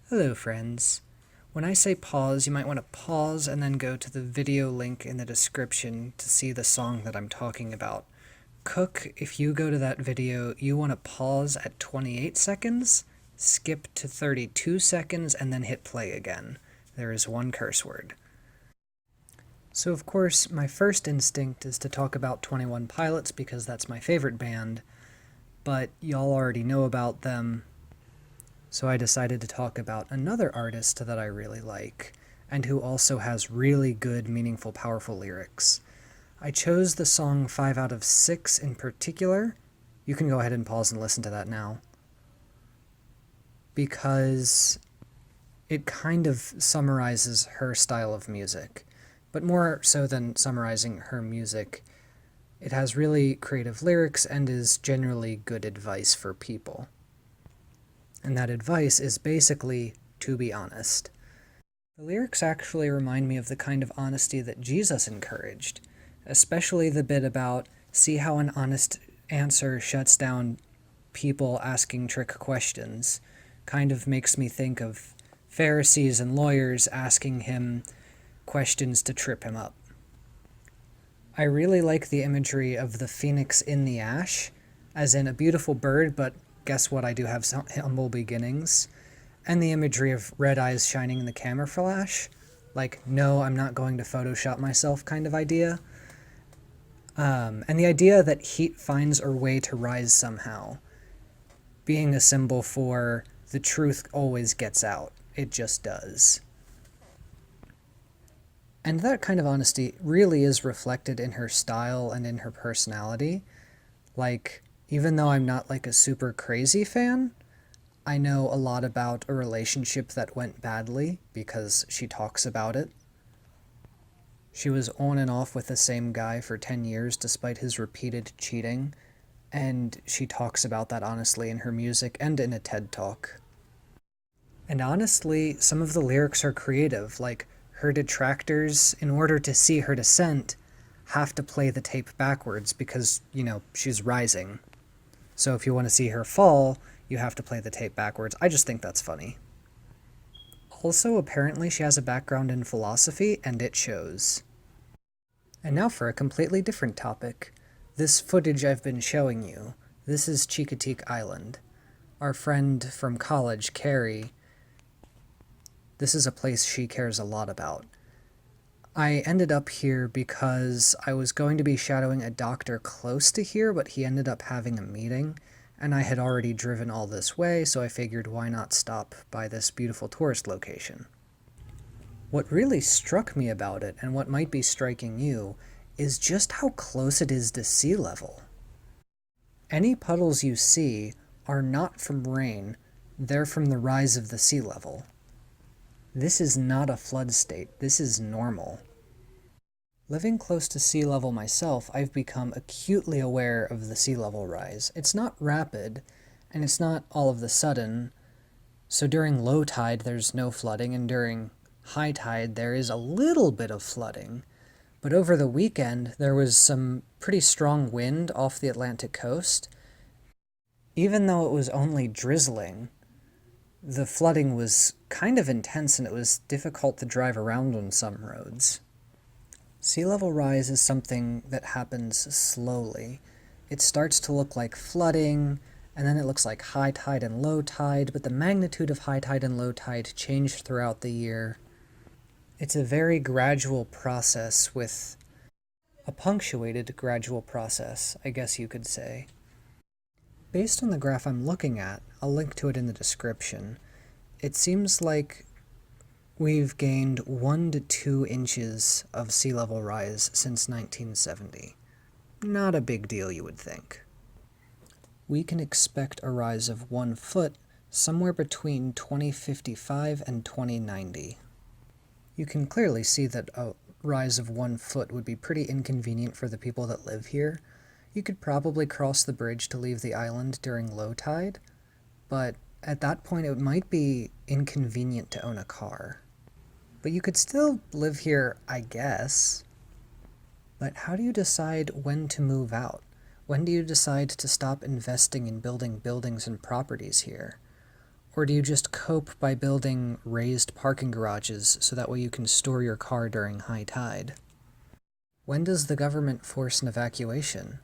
Hello friends. When I say pause, you might want to pause and then go to the video link in the description to see the song that I'm talking about. Cook, if you go to that video, you want to pause at 28 seconds, skip to 32 seconds, and then hit play again. There is one curse word. So of course, my first instinct is to talk about 21 Pilots because that's my favorite band, but y'all already know about them. So I decided to talk about another artist that I really like, and who also has really good, meaningful, powerful lyrics. I chose the song 5 out of 6 in particular. You can go ahead and pause and listen to that now. Because it kind of summarizes her style of music. But more so than summarizing her music, it has really creative lyrics and is generally good advice for people. And that advice is basically to be honest. The lyrics actually remind me of the kind of honesty that Jesus encouraged, especially the bit about, see how an honest answer shuts down people asking trick questions. Kind of makes me think of Pharisees and lawyers asking him questions to trip him up. I really like the imagery of the phoenix in the ash, as in a beautiful bird, but guess what, I do have some humble beginnings. And the imagery of red eyes shining in the camera flash. Like, no, I'm not going to Photoshop myself kind of idea. And the idea that heat finds a way to rise somehow. Being a symbol for the truth always gets out. It just does. And that kind of honesty really is reflected in her style and in her personality. Like, even though I'm not like a super crazy fan, I know a lot about a relationship that went badly because she talks about it. She was on and off with the same guy for 10 years despite his repeated cheating, and she talks about that honestly in her music and in a TED Talk. And honestly, some of the lyrics are creative, like her detractors, in order to see her descent, have to play the tape backwards because, she's rising. So if you want to see her fall, you have to play the tape backwards. I just think that's funny. Also, apparently she has a background in philosophy, and it shows. And now for a completely different topic. This footage I've been showing you, this is Chicoteague Island. Our friend from college, Carrie, this is a place she cares a lot about. I ended up here because I was going to be shadowing a doctor close to here, but he ended up having a meeting, and I had already driven all this way, so I figured why not stop by this beautiful tourist location. What really struck me about it, and what might be striking you, is just how close it is to sea level. Any puddles you see are not from rain, they're from the rise of the sea level. This is not a flood state, this is normal. Living close to sea level myself, I've become acutely aware of the sea level rise. It's not rapid, and it's not all of the sudden, so during low tide there's no flooding, and during high tide there is a little bit of flooding. But over the weekend there was some pretty strong wind off the Atlantic coast. Even though it was only drizzling, the flooding was kind of intense and it was difficult to drive around on some roads. Sea level rise is something that happens slowly. It starts to look like flooding, and then it looks like high tide and low tide, but the magnitude of high tide and low tide change throughout the year. It's a very gradual process with a punctuated gradual process, I guess you could say. Based on the graph I'm looking at, I'll link to it in the description, it seems like we've gained 1 to 2 inches of sea level rise since 1970. Not a big deal, you would think. We can expect a rise of 1 foot somewhere between 2055 and 2090. You can clearly see that a rise of 1 foot would be pretty inconvenient for the people that live here. You could probably cross the bridge to leave the island during low tide, but at that point it might be inconvenient to own a car. But you could still live here, I guess. But how do you decide when to move out? When do you decide to stop investing in building buildings and properties here? Or do you just cope by building raised parking garages so that way you can store your car during high tide? When does the government force an evacuation?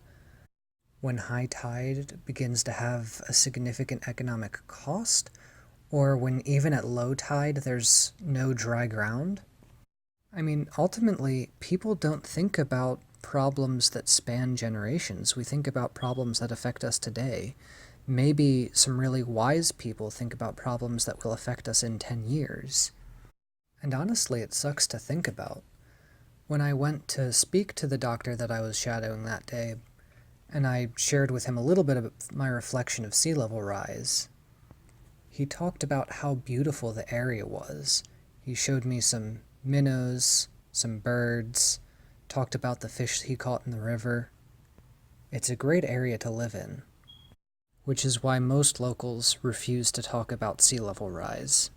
When high tide begins to have a significant economic cost? Or when even at low tide there's no dry ground? I mean, ultimately, people don't think about problems that span generations. We think about problems that affect us today. Maybe some really wise people think about problems that will affect us in 10 years. And honestly, it sucks to think about. When I went to speak to the doctor that I was shadowing that day, and I shared with him a little bit of my reflection of sea level rise, he talked about how beautiful the area was. He showed me some minnows, some birds, talked about the fish he caught in the river. It's a great area to live in, which is why most locals refuse to talk about sea level rise.